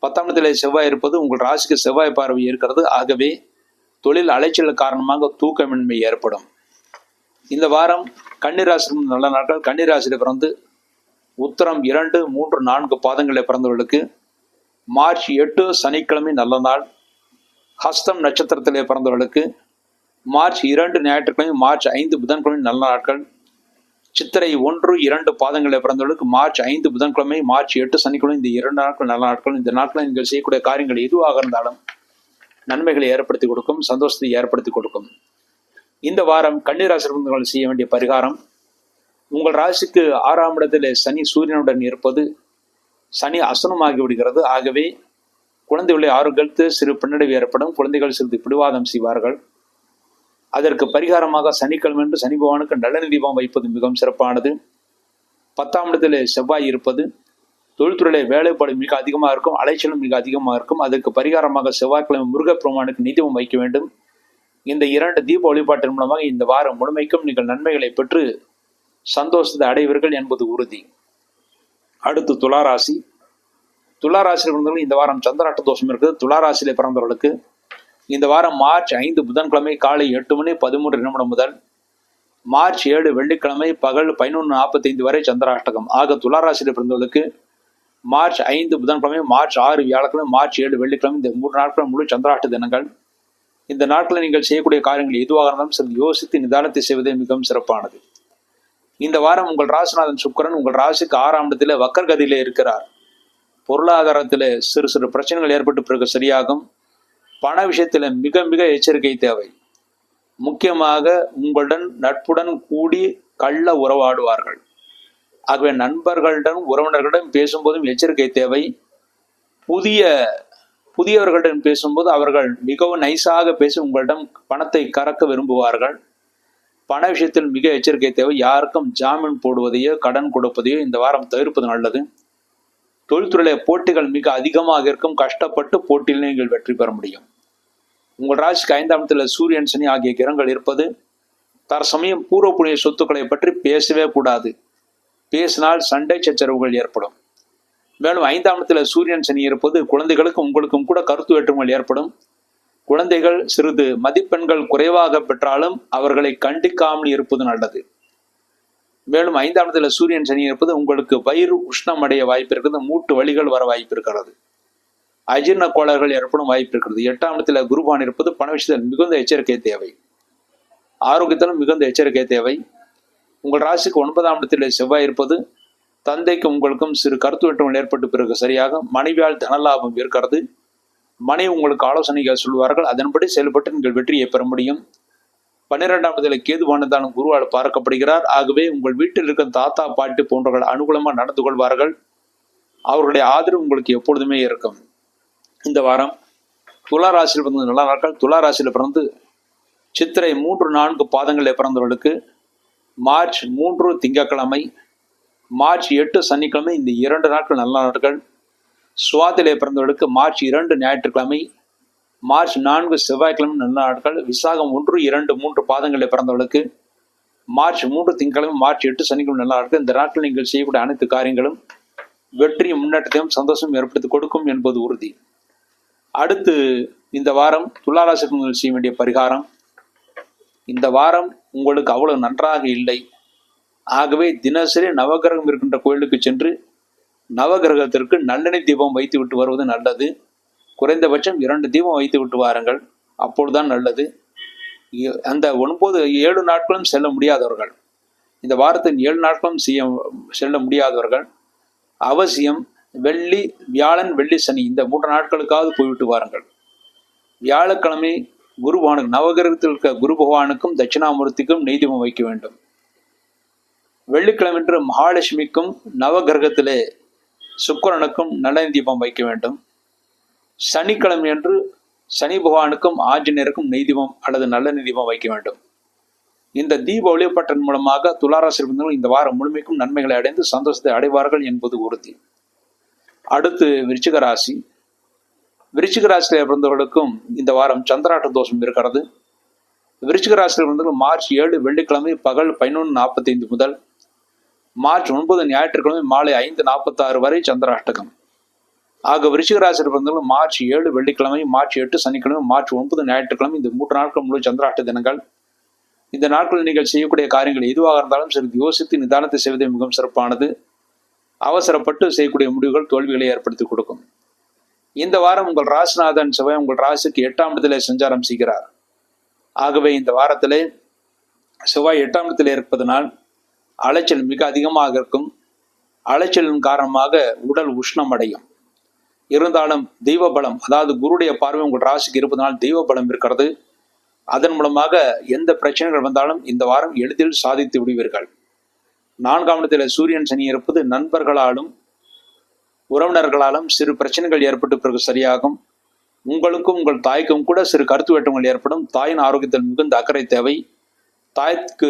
10ஆம் இடத்தில் செவ்வாய் இருப்பது உங்கள் ராசிக்கு செவ்வாய் பார்வை இருக்கிறது. ஆகவே தொழில் அலைச்சல் காரணமாக தூக்கமின்மை ஏற்படும். இந்த வாரம் கன்னிராசி நல்ல நாட்கள். கன்னிராசியில் பிறந்து உத்தரம் 2, 3, 4 பாதங்களில் பிறந்தவர்களுக்கு மார்ச் 8 சனிக்கிழமை நல்ல நாள். ஹஸ்தம் நட்சத்திரத்திலே பிறந்தவர்களுக்கு மார்ச் 2 ஞாயிற்றுக்கிழமை, மார்ச் 5 புதன்கிழமை நல்ல நாட்கள். சித்திரை 1, 2 பாதங்களில் பிறந்தவர்களுக்கு மார்ச் 5 புதன்கிழமை, மார்ச் 8 சனிக்கிழமை, இந்த 2 நாட்கள் நல்ல நாட்கள். இந்த நாட்களில் நீங்கள் செய்யக்கூடிய காரியங்கள் எதுவாக இருந்தாலும் நன்மைகளை ஏற்படுத்தி கொடுக்கும், சந்தோஷத்தை ஏற்படுத்தி கொடுக்கும். இந்த வாரம் கன்னிராசிகள் செய்ய வேண்டிய பரிகாரம், உங்கள் ராசிக்கு 6ஆம் இடத்தில் சனி சூரியனுடன் இருப்பது சனி அசனமாகி விடுகிறது. ஆகவே குழந்தைகளுடைய ஆரோக்கியத்தில் சிறு பின்னடைவு ஏற்படும். குழந்தைகள் சிறிது பிடிவாதம் செய்வார்கள். அதற்கு பரிகாரமாக சனிக்கிழமை என்று சனி பகவானுக்கு நல்லெண்ணெய் தீபம் வைப்பது மிகவும் சிறப்பானது. 10ஆம் இடத்தில் செவ்வாய் இருப்பது தொழில்துறையில வேலைப்பாடு மிக அதிகமாக இருக்கும், அலைச்சலும் மிக அதிகமாக இருக்கும். அதற்கு பரிகாரமாக செவ்வாய்க்கிழமை முருகப்பெருமானுக்கு தீபம் வைக்க வேண்டும். இந்த 2 தீப வழிபாட்டின் மூலமாக இந்த வாரம் முழுமைக்கும் நீங்கள் நன்மைகளை பெற்று சந்தோஷத்தை அடைவீர்கள் என்பது உறுதி. அடுத்து துளாராசி. துளாராசியில் பிறந்தவர்கள் இந்த வாரம் சந்திராட்ட தோஷம் இருக்குது. துளாராசியிலே பிறந்தவர்களுக்கு இந்த வாரம் மார்ச் 5 புதன்கிழமை காலை 8:13 முதல் மார்ச் 7 வெள்ளிக்கிழமை பகல் 11:45 வரை சந்திராஷ்டகம். ஆக துளாராசியில் பிறந்தவர்களுக்கு மார்ச் 5 புதன்கிழமை, மார்ச் 6 வியாழக்கிழமை, மார்ச் 7 வெள்ளிக்கிழமை, இந்த 3 நாட்கள் முழு சந்திராஷ்ட தினங்கள். இந்த நாட்களில் நீங்கள் செய்யக்கூடிய காரியங்கள் எதுவாக இருந்தாலும் சிறிது யோசித்து நிதானத்தை செய்வதே மிகவும் சிறப்பானது. இந்த வாரம் உங்கள் ராசிநாதன் சுக்கிரன் உங்கள் ராசிக்கு 6ஆம் இடத்தில் வக்கரகதியிலே இருக்கிறார். பொருளாதாரத்தில் சிறு சிறு பிரச்சனைகள் ஏற்பட்டு பிறகு சரியாகும். பண விஷயத்தில் மிக மிக எச்சரிக்கை தேவை. முக்கியமாக உங்களுடன் நட்புடன் கூடி கள்ள உறவாடுவார்கள். ஆகவே நண்பர்களிடம் உறவினர்களிடம் பேசும்போதும் எச்சரிக்கை தேவை. புதியவர்களிடம் பேசும்போது அவர்கள் மிகவும் நைஸாக பேசி உங்களிடம் பணத்தை கறக்க விரும்புவார்கள். பண விஷயத்தில் மிக எச்சரிக்கை தேவை. யாருக்கும் ஜாமீன் போடுவதையோ கடன் கொடுப்பதையோ இந்த வாரம் தவிர்ப்பது நல்லது. தொழில்துறையில போட்டிகள் மிக அதிகமாக இருக்கும். கஷ்டப்பட்டு போட்டியில் நீங்கள் வெற்றி பெற முடியும். உங்கள் ராசிக்கு 5ஆம் இடத்தில் சூரியன் சனி ஆகிய கிரகங்கள் இருப்பது தற்சமயம் பூர்வ புண்ணிய சொத்துக்களை பற்றி பேசவே கூடாது. பேசினால் சண்டை சச்சரவுகள் ஏற்படும். மேலும் 5ஆம் இடத்தில் சூரியன் சனி இருப்பது குழந்தைகளுக்கும் உங்களுக்கும் கூட கருத்து வேற்றுமைகள் ஏற்படும். குழந்தைகள் சிறிது மதிப்பெண்கள் குறைவாக பெற்றாலும் அவர்களை கண்டிக்காமல் இருப்பது நல்லது. மேலும் 5ஆம் இடத்தில் சூரியன் சனி இருப்பது உங்களுக்கு வயிறு உஷ்ணம் அடைய வாய்ப்பு இருக்கிறது. மூட்டு வலிகள் வர வாய்ப்பு இருக்கிறது. அஜீர்ண கோளாறுகள் ஏற்படும் வாய்ப்பு இருக்கிறது. 8ஆம் இடத்துல குருவான் இருப்பது பண விஷயத்தில் மிகுந்த எச்சரிக்கை தேவை. ஆரோக்கியத்திலும் மிகுந்த எச்சரிக்கை தேவை. உங்கள் ராசிக்கு 9ஆம் இடத்தில் செவ்வாய் இருப்பது தந்தைக்கும் உங்களுக்கும் சிறு கருத்து வேற்றுமைகள் ஏற்பட்டு பிறகு சரியாக மனைவியால் தனலாபம் இருக்கிறது. மனைவி உங்களுக்கு ஆலோசனைகள் சொல்வார்கள். அதன்படி செயல்பட்டு நீங்கள் வெற்றியை பெற முடியும். 12ஆம் இடத்துல கேதுவானதாலும் குருவால் பார்க்கப்படுகிறார். ஆகவே உங்கள் வீட்டில் இருக்கிற தாத்தா பாட்டி போன்றவர்கள் அனுகூலமாக நடந்து கொள்வார்கள். அவர்களுடைய ஆதரவு உங்களுக்கு எப்பொழுதுமே இருக்கும். இந்த வாரம் துளாராசியில் பிறந்த நல்ல நாட்கள். துளாராசியில் பிறந்து சித்திரை 3, 4 பாதங்களில் பிறந்தவர்களுக்கு மார்ச் 3 திங்கட்கிழமை, மார்ச் 8 சனிக்கிழமை, இந்த 2 நாட்கள் நல்ல நாட்கள். சுவாதிலே பிறந்தவர்களுக்கு மார்ச் 2 ஞாயிற்றுக்கிழமை, மார்ச் 4 செவ்வாய்க்கிழமை நல்ல நாட்கள். விசாகம் 1, 2, 3 பாதங்களில் பிறந்தவர்களுக்கு மார்ச் 3 திங்கட்கிழமை, மார்ச் 8 சனிக்கிழமை நல்ல நாட்கள். இந்த நாட்கள் நீங்கள் செய்யக்கூடிய அனைத்து காரியங்களும் வெற்றியும் முன்னேற்றத்தையும் சந்தோஷம் ஏற்படுத்தி கொடுக்கும் என்பது உறுதி. அடுத்து இந்த வாரம் துளாராசிக்கு செய்ய வேண்டிய பரிகாரம், இந்த வாரம் உங்களுக்கு அவ்வளவு நன்றாக இல்லை. ஆகவே தினசரி நவகிரகம் இருக்கின்ற கோயிலுக்கு சென்று நவகிரகத்திற்கு நல்லெண்ணெய் தீபம் வைத்து விட்டு வருவது நல்லது. குறைந்தபட்சம் 2 தீபம் வைத்து விட்டு வாருங்கள், அப்பொழுதுதான் நல்லது. அந்த 7 நாட்களும் செல்ல முடியாதவர்கள், இந்த வாரத்தின் 7 நாட்களும் செல்ல முடியாதவர்கள் அவசியம் வெள்ளி, வியாழன், வெள்ளி, சனி இந்த 3 நாட்களுக்காவது போய்விட்டு வாருங்கள். வியாழக்கிழமை குரு பகவானுக்கு நவகிரகத்தில் இருக்க குரு பகவானுக்கும் தட்சிணாமூர்த்திக்கும் நெய் தீபம் வைக்க வேண்டும். வெள்ளிக்கிழமை மகாலட்சுமிக்கும் நவகிரகத்திலே சுக்கிரனுக்கும் நல்லெண்ணெய் தீபம் வைக்க வேண்டும். சனிக்கிழமை அன்று சனி பகவானுக்கும் ஆஞ்சநேயருக்கும் நெய் தீபம் அல்லது நல்லெண்ணெய் தீபம் வைக்க வேண்டும். இந்த தீப ஒளிப்பட்டன் மூலமாக துளாராசி இருந்தவர்கள் இந்த வாரம் முழுமைக்கும் நன்மைகளை அடைந்து சந்தோஷத்தை அடைவார்கள் என்பது உறுதி. அடுத்து விருச்சிக ராசி. விருச்சிக ராசியில் பிறந்தவர்களுக்கும் இந்த வாரம் சந்திராட்ட தோஷம் இருக்கிறது. விருச்சிக ராசியில் பிறந்தவர்கள் மார்ச் 7 வெள்ளிக்கிழமை பகல் 11:45 முதல் மார்ச் 9 ஞாயிற்றுக்கிழமை மாலை 5:46 வரை சந்திராஷ்டகம். ஆக விருச்சிக ராசியில் பிறந்தவர்கள் மார்ச் 7 வெள்ளிக்கிழமை, மார்ச் 8 சனிக்கிழமை, மார்ச் 9 ஞாயிற்றுக்கிழமை இந்த 3 நாட்கள் முழு சந்திராஷ்ட தினங்கள். இந்த நாட்களில் நீங்கள் செய்யக்கூடிய காரியங்கள் எதுவாக இருந்தாலும் சிறிது யோசித்து நிதானத்தை செய்வதே மிகவும் சிறப்பானது. அவசரப்பட்டு செய்யக்கூடிய முடிவுகள் தோல்விகளை ஏற்படுத்தி கொடுக்கும். இந்த வாரம் உங்கள் ராசிநாதன் செவ்வாய் உங்கள் ராசிக்கு 8ஆம் இடத்திலே சஞ்சாரம் செய்கிறார். ஆகவே இந்த வாரத்திலே செவ்வாய் 8ஆம் இடத்திலே இருப்பதனால் அலைச்சல் மிக அதிகமாக இருக்கும். அலைச்சலின் காரணமாக உடல் உஷ்ணம் அடையும். இருந்தாலும் தெய்வ பலம், அதாவது குருடைய பார்வை உங்கள் ராசிக்கு இருப்பதனால் தெய்வ பலம் இருக்கிறது. அதன் மூலமாக எந்த பிரச்சனைகள் வந்தாலும் இந்த வாரம் எளிதில் சாதித்து விடுவீர்கள். 4ஆம் இடத்தில் சூரியன் சனி இருப்பது நண்பர்களாலும் உறவினர்களாலும் சிறு பிரச்சனைகள் ஏற்பட்டு பிறகு சரியாகும். உங்களுக்கும் உங்கள் தாய்க்கும் கூட சிறு கருத்து வேற்றங்கள் ஏற்படும். தாயின் ஆரோக்கியத்தில் மிகுந்த அக்கறை தேவை. தாய்க்கு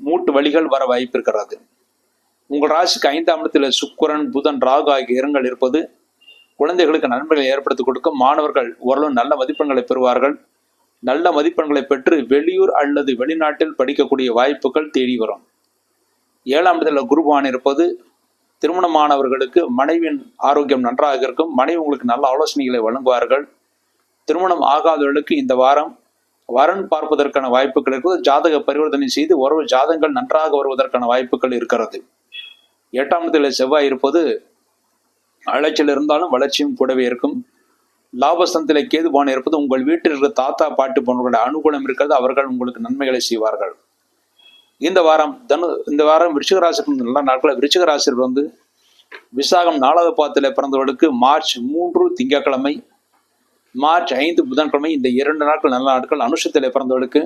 மூட்டு வலிகள் வர வாய்ப்பு இருக்கிறது. உங்கள் ராசிக்கு 5ஆம் இடத்தில் சுக்கிரன், புதன், ராகு ஆகிய கிரகங்கள் இருப்பது குழந்தைகளுக்கு நன்மைகளை ஏற்படுத்தி கொடுக்கும். மாணவர்கள் ஓரளவு நல்ல மதிப்பெண்களை பெறுவார்கள். நல்ல மதிப்பெண்களை பெற்று வெளியூர் அல்லது வெளிநாட்டில் படிக்கக்கூடிய வாய்ப்புகள் தேடி வரும். 7ஆம் இடத்தில் குரு பகவான் இருப்பது திருமணமானவர்களுக்கு மனைவியின் ஆரோக்கியம் நன்றாக இருக்கும். மனைவி உங்களுக்கு நல்ல ஆலோசனைகளை வழங்குவார்கள். திருமணம் ஆகாதவர்களுக்கு இந்த வாரம் வரன் பார்ப்பதற்கான வாய்ப்புகள் இருக்கிறது. ஜாதக பரிவர்த்தனை செய்து ஒரு ஜாதகங்கள் நன்றாக வருவதற்கான வாய்ப்புகள் இருக்கிறது. 8ஆம் இடத்தில் செவ்வாய் இருப்பது அலைச்சல் இருந்தாலும் வளர்ச்சியும் கூடவே இருக்கும். லாபஸ்தனத்திலே கேது பகவான் இருப்பது உங்கள் வீட்டில் இருக்கிற தாத்தா பாட்டு போன்றவர்களுடைய அனுகூலம் இருக்கிறது. அவர்கள் உங்களுக்கு நன்மைகளை செய்வார்கள். இந்த வாரம் விருச்சிக ராசிக்கு நல்ல நாட்கள். விருச்சிக ராசியில் வந்து விசாகம் 4வது பாதத்தில் பிறந்தவர்களுக்கு மார்ச் 3 திங்கட்கிழமை, மார்ச் 5 புதன்கிழமை இந்த 2 நாட்கள் நல்ல நாட்கள். அனுஷத்தில் பிறந்தவர்களுக்கு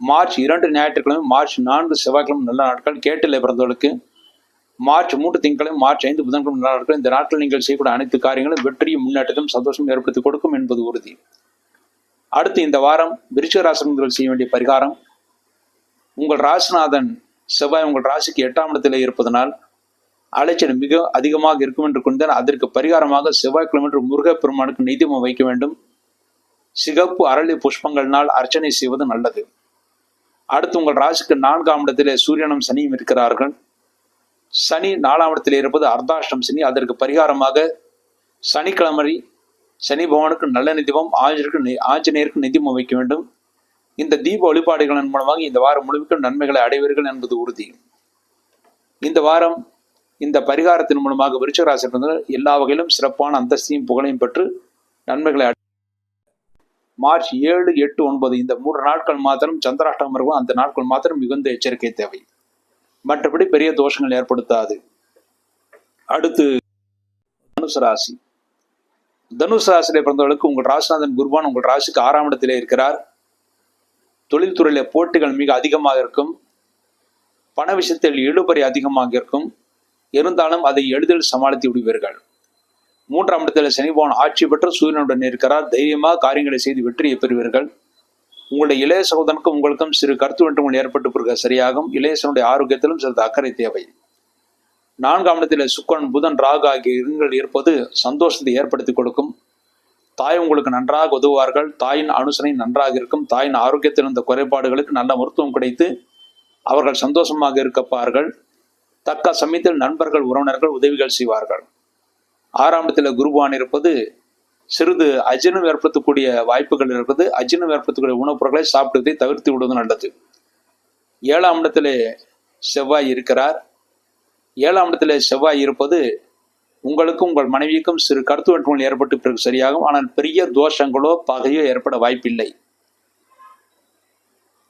மார்ச் 2 ஞாயிற்றுக்கிழமை, மார்ச் 4 செவ்வாய்க்கிழமை நல்ல நாட்கள். கேட்டில் பிறந்தவர்களுக்கு மார்ச் 3 திங்கட்கிழமை, மார்ச் 5 புதன்கிழமை நல்ல நாட்கள். இந்த நாட்கள் நீங்கள் செய்யக்கூடிய அனைத்து காரியங்களும் வெற்றியும் முன்னேற்றத்தையும் சந்தோஷம் ஏற்படுத்தி கொடுக்கும் என்பது உறுதி. அடுத்து இந்த வாரம் விருச்சிக ராசிகள் செய்ய வேண்டிய பரிகாரம். உங்கள் ராசிநாதன் செவ்வாய் உங்கள் ராசிக்கு 8ஆம் இடத்திலே இருப்பதனால் அலைச்சல் மிக அதிகமாக இருக்கும் என்று கொண்டால் அதற்கு பரிகாரமாக செவ்வாய்க்கிழமை முருகப்பெருமானுக்கு நெய் தீபம் வைக்க வேண்டும். சிகப்பு அரளி புஷ்பங்கள்னால் அர்ச்சனை செய்வது நல்லது. அடுத்து உங்கள் ராசிக்கு 4ஆம் இடத்திலே சூரியனும் சனியும் இருக்கிறார்கள். சனி 4ஆம் இடத்தில் இருப்பது அர்த்தாஷ்டம் சனி. அதற்கு பரிகாரமாக சனிக்கிழமை சனி பகவானுக்கு நல்லெண்ணெய் தீபம், ஆஞ்சநேயருக்கு நெய் தீபம் வைக்க வேண்டும். இந்த தீப வழிபாடுகளின் மூலமாக இந்த வாரம் முழுமைக்கும் நன்மைகளை அடைவீர்கள் என்பது உறுதி. இந்த வாரம் இந்த பரிகாரத்தின் மூலமாக விருச்சிக ராசி எல்லா வகையிலும் சிறப்பான அந்தஸ்தையும் புகழையும் பெற்று நன்மைகளை மார்ச் 7, 8, 9 இந்த 3 நாட்கள் மாத்திரம் சந்திராஷ்டமம் இருக்கும். அந்த நாட்கள் மாத்திரம் மிகுந்த எச்சரிக்கை தேவை. மற்றபடி பெரிய தோஷங்கள் ஏற்படுத்தாது. அடுத்து தனுசு ராசி. தனுசு ராசியிலே பிறந்தவர்களுக்கு உங்கள் ராசிநாதன் குருபான் உங்கள் ராசிக்கு 6ஆம் இடத்திலே இருக்கிறார். தொழில்துறையில போட்டிகள் மிக அதிகமாக இருக்கும். பண விஷயத்தில் இழுபறி அதிகமாக இருக்கும். இருந்தாலும் அதை எளிதில் சமாளித்து விடுவீர்கள். 3ஆம் இடத்தில் சனி பகவான் ஆட்சி பெற்று சூரியனுடன் இருக்கிறார். தைரியமாக காரியங்களை செய்து வெற்றியை பெறுவீர்கள். உங்களுடைய இளைய சகோதரனுக்கும் உங்களுக்கும் சிறு கருத்து வேற்றுமைகள் ஏற்பட்டு பிறகு சரியாகும். இளையசனுடைய ஆரோக்கியத்திலும் சிறிது அக்கறை தேவை. 4ஆம் இடத்தில் சுக்கிரன், புதன், ராகு ஆகிய கிரகங்கள் இருப்பது சந்தோஷத்தை ஏற்படுத்தி கொடுக்கும். தாய் உங்களுக்கு நன்றாக உதவுவார்கள். தாயின் அனுசரணை நன்றாக இருக்கும். தாயின் ஆரோக்கியத்தில் இருந்த குறைபாடுகளுக்கு நல்ல மருத்துவம் கிடைத்து அவர்கள் சந்தோஷமாக இருக்கப்பார்கள். தக்க சமயத்தில் நண்பர்கள், உறவினர்கள் உதவிகள் செய்வார்கள். 6ஆம் இடத்தில் குரு பகவான் இருப்பது சிறிது அஜீரணம் ஏற்படுத்தக்கூடிய வாய்ப்புகள் இருப்பது. அஜீரணம் ஏற்படுத்தக்கூடிய உணவுப் பொருட்களை சாப்பிடுவதை தவிர்த்து விடுவது நல்லது. 7ஆம் இடத்திலே செவ்வாய் இருக்கிறார். 7ஆம் இடத்திலே செவ்வாய் இருப்பது உங்களுக்கும் உங்கள் மனைவிக்கும் சிறு கருத்து வேற்றுமைகள் ஏற்பட்டு பிறகு சரியாகும். ஆனால் பெரிய தோஷங்களோ பகையோ ஏற்பட வாய்ப்பில்லை.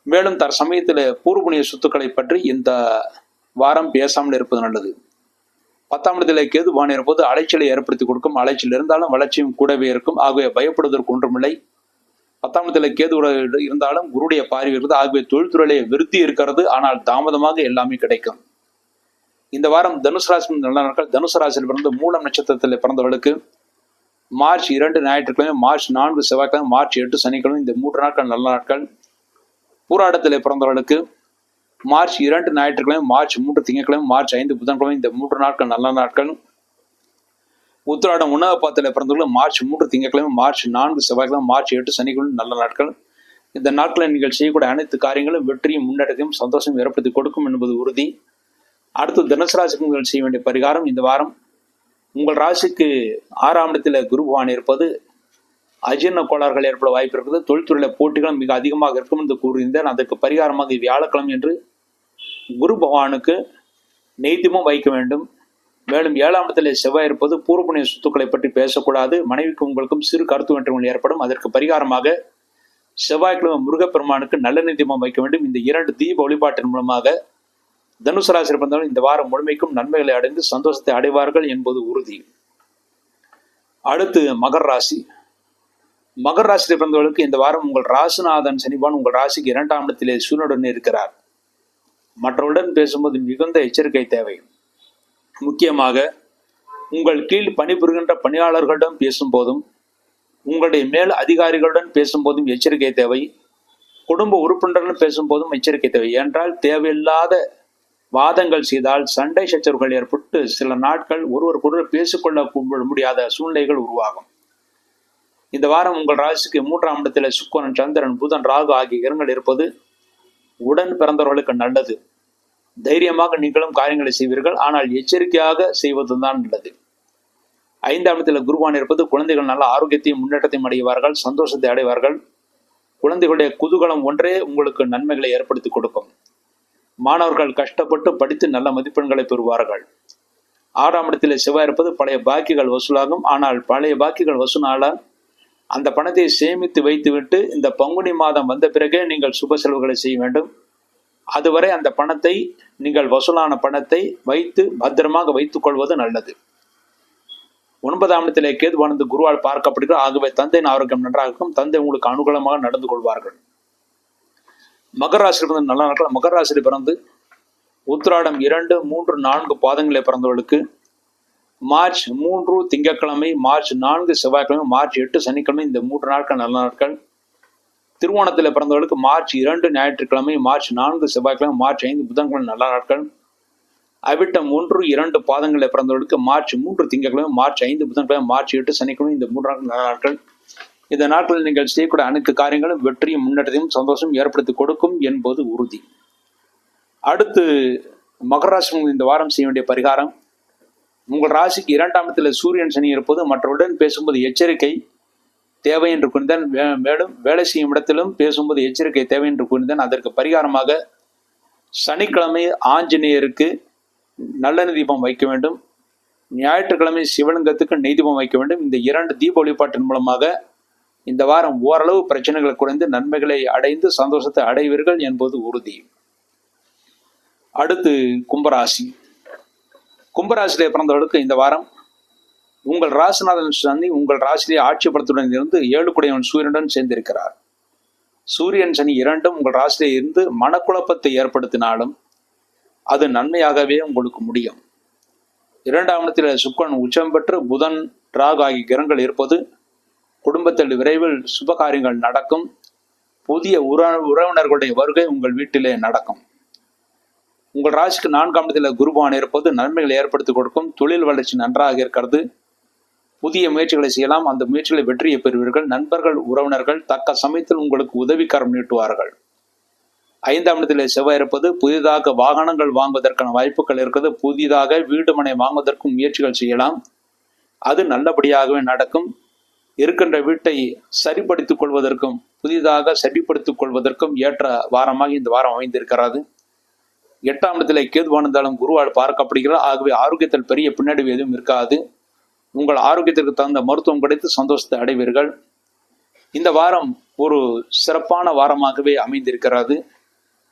மேலும் தற்சமயத்தில் பூர்வபுண்ணிய சொத்துக்களை பற்றி இந்த வாரம் பேசாமல் இருப்பது நல்லது. 10ஆம் இடத்திலே கேது பகவான் இருப்பது அலைச்சலை ஏற்படுத்தி கொடுக்கும். அலைச்சல் இருந்தாலும் வளர்ச்சியும் கூடவே இருக்கும். ஆகவே பயப்படுவதற்கு ஒன்றுமில்லை. 10ஆம் இடத்துல கேது இருந்தாலும் குருடைய பார்வை இருக்கிறது. ஆகவே தொழில்துறையிலே விருத்தி இருக்கிறது. ஆனால் தாமதமாக எல்லாமே கிடைக்கும். இந்த வாரம் தனுசு ராசி நல்ல நாட்கள். தனுசு ராசியில் பிறந்த மூலம் நட்சத்திரத்தில் பிறந்தவர்களுக்கு மார்ச் 2 ஞாயிற்றுக்கிழமை, மார்ச் 4 செவ்வாய்க்கிழமை, மார்ச் 8 சனிக்கிழமை, இந்த 3 நாட்கள் நல்ல நாட்கள். பூராடத்தில் பிறந்தவர்களுக்கு மார்ச் 2 ஞாயிற்றுக்கிழமை, மார்ச் 3 திங்கட்கிழமை, மார்ச் 5 புதன்கிழமை, இந்த 3 நாட்கள் நல்ல நாட்கள். உத்திராடம் உணவப்பாத்தில் பிறந்தவர்கள் மார்ச் 3 திங்கட்கிழமை, மார்ச் 4 செவ்வாய்க்கிழமை, மார்ச் 8 சனிக்கிழமை நல்ல நாட்கள். இந்த நாட்களில் நீங்கள் செய்யக்கூடிய அனைத்து காரியங்களும் வெற்றியும் முன்னேற்றத்தையும் சந்தோஷம் ஏற்படுத்தி கொடுக்கும் என்பது உறுதி. அடுத்து தனுசு ராசிக்கு நீங்கள் செய்ய வேண்டிய பரிகாரம். இந்த வாரம் உங்கள் ராசிக்கு 6ஆம் இடத்தில் குரு பகவான் இருப்பது அஜீர்ண கோளாறுகள் ஏற்பட வாய்ப்பு இருக்கிறது. தொழில்துறையில போட்டிகள் மிக அதிகமாக இருக்கும் என்று கூறியிருந்தேன். அதற்கு பரிகாரமாக வியாழக்கிழமை என்று குரு பகவானுக்கு நெய்திமும் வைக்க வேண்டும். மேலும் 7ஆம் இடத்திலே செவ்வாய் இருப்பது பூர்வ புண்ணிய சொத்துக்களை பற்றி பேசக்கூடாது. மனைவிக்கும் உங்களுக்கும் சிறு கருத்து வேற்றுமைகள் ஏற்படும். அதற்கு பரிகாரமாக செவ்வாய்க்கிழமை முருகப்பெருமானுக்கு நல்ல நெய்திமும் வைக்க வேண்டும். இந்த 2 தீப வழிபாட்டின் மூலமாக தனுசு ராசியில் பிறந்தவர்கள் இந்த வாரம் முழுமைக்கும் நன்மைகளை அடைந்து சந்தோஷத்தை அடைவார்கள் என்பது உறுதி. அடுத்து மகர ராசி. மகர ராசியில் பிறந்தவர்களுக்கு இந்த வாரம் உங்கள் ராசிநாதன் சனிபான் உங்கள் ராசிக்கு 2ஆம் இடத்திலே சூரியனுடன் இருக்கிறார். மற்றவருடன் பேசும்போது மிகுந்த எச்சரிக்கை தேவை. முக்கியமாக உங்கள் கீழ் பணிபுரிகின்ற பணியாளர்களிடம் பேசும்போதும் உங்களுடைய மேல் அதிகாரிகளுடன் பேசும்போதும் எச்சரிக்கை தேவை. குடும்ப உறுப்பினர்களுடன் பேசும்போதும் எச்சரிக்கை தேவை. என்றால் தேவையில்லாத வாதங்கள் செய்தால் சண்டை சச்சரவுகள் ஏற்பட்டு சில நாட்கள் ஒருவருக்கொருவர் பேசிக்கொள்ள முடியாத சூழ்நிலைகள் உருவாகும். இந்த வாரம் உங்கள் ராசிக்கு 3ஆம் இடத்தில் சுக்கிரன், சந்திரன், புதன், ராகு ஆகிய கிரகங்கள் இருப்பது உடன் பிறந்தவர்களுக்கு நல்லது. தைரியமாக நீங்களும் காரியங்களை செய்வீர்கள். ஆனால் எச்சரிக்கையாக செய்வதுதான் நல்லது. 5ஆம் இடத்தில் குருவான் இருப்பது குழந்தைகள் நல்ல ஆரோக்கியத்தையும் முன்னேற்றத்தையும் அடைவார்கள், சந்தோஷத்தை அடைவார்கள். குழந்தைகளுடைய குதூகலம் ஒன்றே உங்களுக்கு நன்மைகளை ஏற்படுத்தி கொடுக்கும். மாணவர்கள் கஷ்டப்பட்டு படித்து நல்ல மதிப்பெண்களை பெறுவார்கள். 6ஆம் இடத்தில் செவ்வாய் இருப்பது பழைய பாக்கிகள் வசூலாகும். ஆனால் பழைய பாக்கிகள் வசூலானால் அந்த பணத்தை சேமித்து வைத்துவிட்டு இந்த பங்குனி மாதம் வந்த பிறகே நீங்கள் சுப செலவுகளை செய்ய வேண்டும். அதுவரை அந்த பணத்தை நீங்கள் வசூலான பணத்தை வைத்து பத்திரமாக வைத்துக் கொள்வது நல்லது. 9ஆம் இடத்திலே கேதுவானது குருவால் பார்க்கப்படுகிறது. ஆகவே தந்தையின் ஆரோக்கியம் நன்றாக இருக்கும். தந்தை உங்களுக்கு அனுகூலமாக நடந்து கொள்வார்கள். மகர ராசியில் பிறந்த நல்ல நாட்கள். மகர ராசியில் பிறந்து உத்திராடம் 2, 3, 4 பாதங்களை பிறந்தவர்களுக்கு மார்ச் 3 திங்கட்கிழமை, மார்ச் 4 செவ்வாய்க்கிழமை, மார்ச் 8 சனிக்கிழமை, இந்த 3 நாட்கள் நல்ல நாட்கள். திருவோணத்தில் பிறந்தவர்களுக்கு மார்ச் 2 ஞாயிற்றுக்கிழமை, மார்ச் 4 செவ்வாய்க்கிழமை, மார்ச் 5 புதன்கிழமை நல்ல நாட்கள். அவிட்டம் 1, 2 பாதங்களை பிறந்தவர்களுக்கு மார்ச் 3 திங்கட்கிழமை, மார்ச் 5 புதன்கிழமை, மார்ச் 8 சனிக்கிழமை, இந்த 3 நாட்கள் நல்ல நாட்கள். இந்த நாட்களில் நீங்கள் செய்யக்கூடிய அனைத்து காரியங்களும் வெற்றியும் முன்னேற்றத்தையும் சந்தோஷம் ஏற்படுத்தி கொடுக்கும் என்பது உறுதி. அடுத்து மகர ராசி இந்த வாரம் செய்ய வேண்டிய பரிகாரம். உங்கள் ராசிக்கு 2ஆம் இடத்தில் சூரியன் சனி இருப்பது மற்றவருடன் பேசும்போது எச்சரிக்கை தேவை என்று கூறினேன். மேலும் வேலை செய்யும் இடத்திலும் பேசும்போது எச்சரிக்கை தேவை என்று கூறினேன். அதற்கு பரிகாரமாக சனிக்கிழமை ஆஞ்சநேயருக்கு நல்லெண்ணெய் தீபம் வைக்க வேண்டும். ஞாயிற்றுக்கிழமை சிவலிங்கத்துக்கு நெய் தீபம் வைக்க வேண்டும். இந்த 2 தீப வழிபாட்டின் மூலமாக இந்த வாரம் ஓரளவு பிரச்சனைகள் குறைந்து நன்மைகளை அடைந்து சந்தோஷத்தை அடைவீர்கள் என்பது உறுதி. அடுத்து கும்பராசி. கும்பராசியிலே பிறந்தவர்களுக்கு இந்த வாரம் உங்கள் ராசிநாதன் சனி உங்கள் ராசியிலே ஆட்சி பலத்துடன் இருந்து 7 குடையவன் சூரியனுடன் சேர்ந்திருக்கிறார். சூரியன் சனி 2ம் உங்கள் ராசியிலே இருந்து மனக்குழப்பத்தை ஏற்படுத்தினாலும் அது நன்மையாகவே உங்களுக்கு முடியும். 2ஆம் இடத்தில் சுக்கிரன் உச்சம் பெற்று புதன், ராகு ஆகிய கிரகங்கள் இருப்பது குடும்பத்தில் விரைவில் சுபகாரியங்கள் நடக்கும். புதிய உறவினர்களுடைய வருகை உங்கள் வீட்டிலே நடக்கும். உங்கள் ராசிக்கு 4ஆம் இடத்தில் குருபகவான் இருப்பது நன்மைகளை ஏற்படுத்தி கொடுக்கும். தொழில் வளர்ச்சி நன்றாக இருக்கிறது. புதிய முயற்சிகளை செய்யலாம். அந்த முயற்சிகளை வெற்றியை பெறுவீர்கள். நண்பர்கள், உறவினர்கள் தக்க சமயத்தில் உங்களுக்கு உதவிக்கரம் நீட்டுவார்கள். 5ஆம் இடத்தில் செவ்வாய் இருப்பது புதிதாக வாகனங்கள் வாங்குவதற்கான வாய்ப்புகள் இருக்கிறது. புதிதாக வீடு மனை வாங்குவதற்கும் முயற்சிகள் செய்யலாம். அது நல்லபடியாகவே நடக்கும். இருக்கின்ற வீட்டை சரிப்படுத்திக் கொள்வதற்கும் புதிதாக சரிப்படுத்திக் கொள்வதற்கும் ஏற்ற வாரமாக இந்த வாரம் அமைந்திருக்கிறது. 8ஆம் இடத்திலே கேதுவானந்தாலும் குருவால் பார்க்கப்படுகிறார். ஆகவே ஆரோக்கியத்தில் பெரிய பின்னடைவு எதுவும் இருக்காது. உங்கள் ஆரோக்கியத்திற்கு தகுந்த மருத்துவம் கிடைத்து சந்தோஷத்தை அடைவீர்கள். இந்த வாரம் ஒரு சிறப்பான வாரமாகவே அமைந்திருக்கிறது.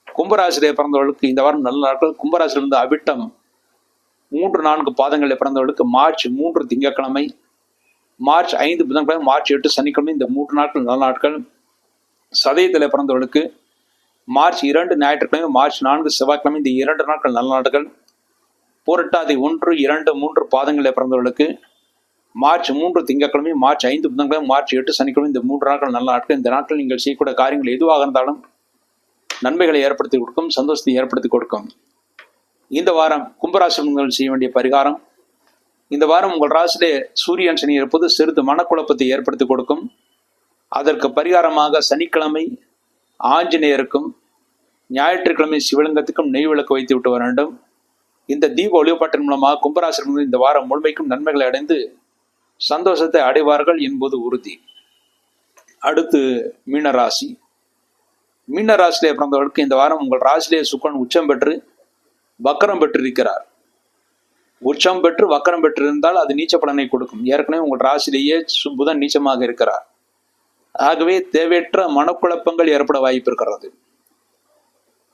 கும்பராசியிலே பிறந்தவர்களுக்கு இந்த வாரம் நல்ல நாட்கள். கும்பராசியிலிருந்து அவிட்டம் 3, 4 பாதங்களில் பிறந்தவர்களுக்கு மார்ச் 3 திங்கட்கிழமை, மார்ச் 5 புதன்கிழமை, மார்ச் 8 சனிக்கிழமை, இந்த 3 நாட்கள் நல்ல நாட்கள். சதயத்தில் பிறந்தவர்களுக்கு மார்ச் 2 ஞாயிற்றுக்கிழமை, மார்ச் 4 செவ்வாய்க்கிழமை, இந்த 2 நாட்கள் நல்ல நாட்கள். பூரட்டாதி 1, 2, 3 பாதங்களில் பிறந்தவர்களுக்கு மார்ச் 3 திங்கட்கிழமை, மார்ச் 5 புதன்கிழமை, மார்ச் 8 சனிக்கிழமை, இந்த 3 நாட்கள் நல்ல நாட்கள். இந்த நாட்கள் நீங்கள் செய்யக்கூடிய காரியங்கள் எதுவாக இருந்தாலும் நன்மைகளை ஏற்படுத்தி கொடுக்கும், சந்தோஷத்தை ஏற்படுத்தி கொடுக்கும். இந்த வாரம் கும்பராசி செய்ய வேண்டிய பரிகாரம். இந்த வாரம் உங்கள் ராசியிலே சூரியன் சனி இருப்பது சிறிது மனக்குழப்பத்தை ஏற்படுத்தி கொடுக்கும். அதற்கு பரிகாரமாக சனிக்கிழமை ஆஞ்சநேயருக்கும் ஞாயிற்றுக்கிழமை சிவலிங்கத்துக்கும் நெய் விளக்கு வைத்து விட்டு வர வேண்டும். இந்த தீப வழிபாட்டின் மூலமாக கும்பராசி இந்த வாரம் முழுமைக்கும் நன்மைகளை அடைந்து சந்தோஷத்தை அடைவார்கள் என்பது உறுதி. அடுத்து மீனராசி. மீனராசியிலே பிறந்தவர்களுக்கு இந்த வாரம் உங்கள் ராசியிலே சுக்கிரன் உச்சம் பெற்று வக்கரம் பெற்றிருக்கிறார். உச்சம் பெற்று வக்கரம் பெற்றிருந்தால் அது நீச்ச பலனை கொடுக்கும். ஏற்கனவே உங்கள் ராசியிலேயே புதன் நீச்சமாக இருக்கிறார். ஆகவே தேவையற்ற மனக்குழப்பங்கள் ஏற்பட வாய்ப்பு இருக்கிறது.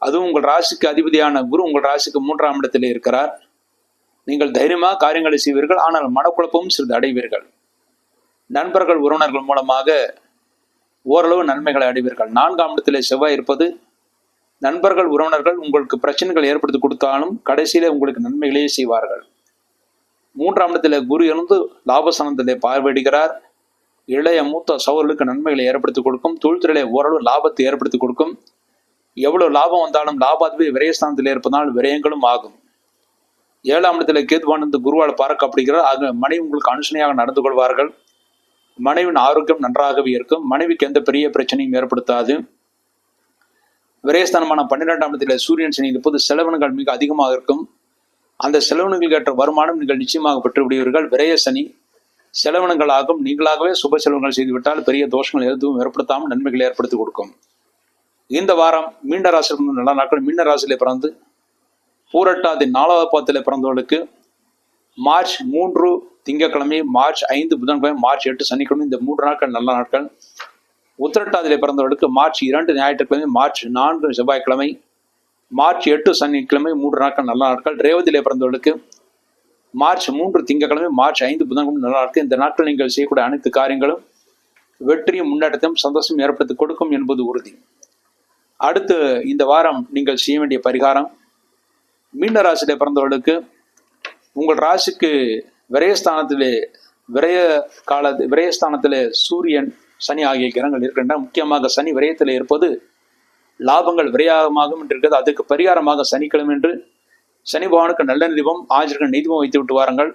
அதுவும் உங்கள் ராசிக்கு அதிபதியான குரு உங்கள் ராசிக்கு 3ஆம் இடத்திலே இருக்கிறார். நீங்கள் தைரியமாக காரியங்களை செய்வீர்கள், ஆனால் மனக்குழப்பமும் சிறிது அடைவீர்கள். நண்பர்கள் உறவினர்கள் மூலமாக ஓரளவு நன்மைகளை அடைவீர்கள். 4ஆம் இடத்திலே செவ்வாய் இருப்பது நண்பர்கள் உறவினர்கள் உங்களுக்கு பிரச்சனைகள் ஏற்படுத்தி கொடுத்தாலும் கடைசியிலே உங்களுக்கு நன்மைகளே செய்வார்கள். 3ஆம் இடத்திலே குரு இருந்து லாபஸ்தானத்திலே பார்வையிடுகிறார். இளைய மூத்த சகோதரர்களுக்கு நன்மைகளை ஏற்படுத்தி கொடுக்கும். தொழில்துறையிலே ஓரளவு லாபத்தை ஏற்படுத்தி கொடுக்கும். எவ்வளவு லாபம் வந்தாலும் லாபாதிபதி விரயஸ்தானத்தில் இருப்பதால் விரயங்களும் ஆகும். 7ஆம் இடத்திலே கேதுவானந்து குருவால் பார்க்கப்படுகிறார். ஆக மனைவி உங்களுக்கு அனுசனையாக நடந்து கொள்வார்கள். மனைவின் ஆரோக்கியம் நன்றாகவே இருக்கும். மனைவிக்கு எந்த பெரிய பிரச்சனையும் ஏற்படுத்தாது. விரயஸ்தானமான 12ஆம் இடத்திலே சூரியன் சனி இருப்பது செலவினங்கள் மிக அதிகமாக இருக்கும். அந்த செலவினங்களுக்கு ஏற்ற வருமானம் நீங்கள் நிச்சயமாக பெற்று விடுவீர்கள். விரய சனி செலவினங்களாகும். நீங்களாகவே சுப செலவுகள் செய்துவிட்டால் பெரிய தோஷங்கள் எதுவும் ஏற்படுத்தாமல் நன்மைகளை ஏற்படுத்தி கொடுக்கும். இந்த வாரம் மீன ராசியில் நல்ல நாட்கள். மீன ராசியிலே பிறந்து பூரட்டாதி 4வது பாதத்திலே பிறந்தவர்களுக்கு மார்ச் 3 திங்கட்கிழமை, மார்ச் 5 புதன்கிழமை, மார்ச் 8 சனிக்கிழமை, இந்த 3 நாட்கள் நல்ல நாட்கள். உத்திரட்டாதிலே பிறந்தவர்களுக்கு மார்ச் 2 ஞாயிற்றுக்கிழமை, மார்ச் 4 செவ்வாய்க்கிழமை, மார்ச் 8 சனிக்கிழமை, 3 நாட்கள் நல்ல நாட்கள். ரேவதியிலே பிறந்தவர்களுக்கு மார்ச் 3 திங்கட்கிழமை, மார்ச் 5 புதன்கிழமை நல்ல நாட்கள். இந்த நாட்கள் நீங்கள் செய்யக்கூடிய அனைத்து காரியங்களும் வெற்றியும் முன்னேற்றத்தையும் சந்தோஷம் ஏற்படுத்தி கொடுக்கும் என்பது உறுதி. அடுத்து இந்த வாரம் நீங்கள் செய்ய வேண்டிய பரிகாரம். மீன ராசியிலே பிறந்தவர்களுக்கு உங்கள் ராசிக்கு விரயஸ்தானத்திலே சூரியன் சனி ஆகிய கிரகங்கள் இருக்கின்றன. முக்கியமாக சனி விரயத்தில் இருப்பது லாபங்கள் விரயமாகும் என்று இருக்கிறது. அதுக்கு பரிகாரமாக சனிக்கிழமை என்று சனி பகவானுக்கு நல்ல தீபம், ஆஜர்கள் நெய்தீபம் வைத்து விட்டு வாருங்கள்.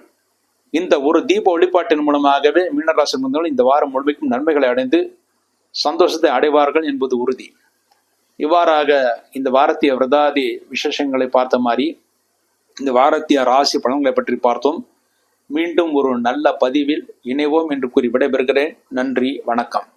இந்த ஒரு தீப வழிபாட்டின் மூலமாகவே மீனராசி இருந்தவர்கள் இந்த வாரம் முழுமைக்கும் நன்மைகளை அடைந்து சந்தோஷத்தை அடைவார்கள் என்பது உறுதி. இவ்வாறாக இந்த வாரத்திய விரதாதி விசேஷங்களை பார்த்த மாதிரி இந்த வாரத்திய ராசி பலன்களை பற்றி பார்த்தோம். மீண்டும் ஒரு நல்ல பதிவில் இணைவோம் என்று கூறி விடைபெறுகிறேன். நன்றி, வணக்கம்.